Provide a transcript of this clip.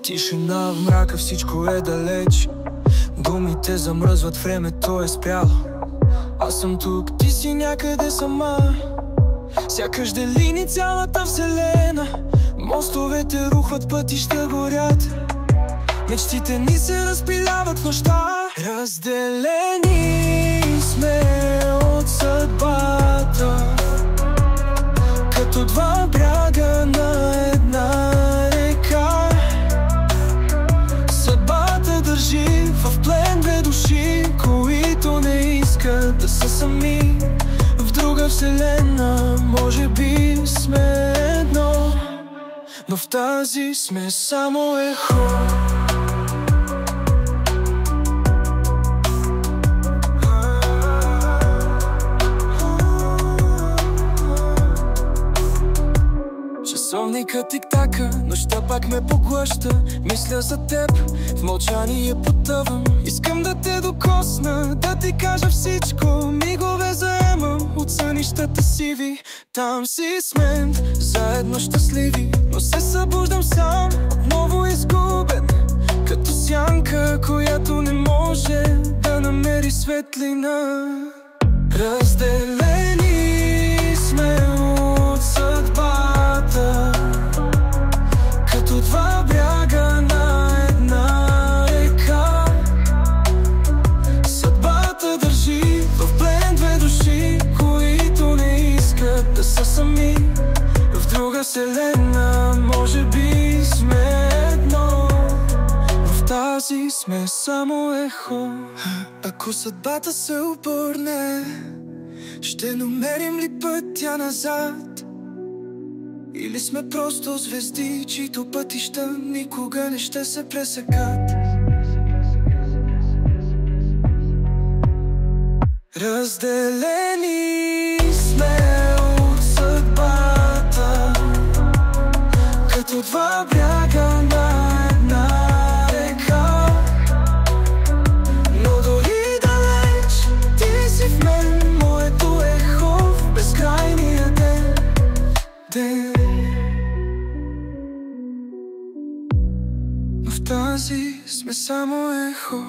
Тишина в мрака, всичко е далеч. Думите замръзват, времето е спряло. Аз съм тук, ти си някъде сама. Сякаш дели ни цялата вселена. Мостовете рухват, пътища горят. Мечтите ни се разпиляват в нощта. Разделени сме от съдбата, като два бряга на една река. Съдбата държи в плен две души, които не искат да са сами. В друга вселена може би сме едно, но в тази сме само ехо. Часовникът тик-така, нощта пак ме поглъща. Мисля за теб, в мълчание потъвам. Искам да те докосна, да ти кажа всичко. Мигове заемам от сънищата сиви. Там си с мен, заедно щастливи. Но се събуждам сам, отново изгубен, като сянка, която не може да намери светлина. Разделени сме от съдбата, като два бряга на една река. Съдбата държи в плен две души, които не искат да са сами. В друга вселена може би сме едно, в тази сме само ехо. Ако съдбата се обърне, ще намерим ли пътя назад? Или сме просто звезди, чието пътища никога не ще се пресекат? Разделени сме от съдбата, като два бряга на една река. Но дори далеч, ти си в мен, моето ехо в безкрайния ден. Но в тази сме само ехо.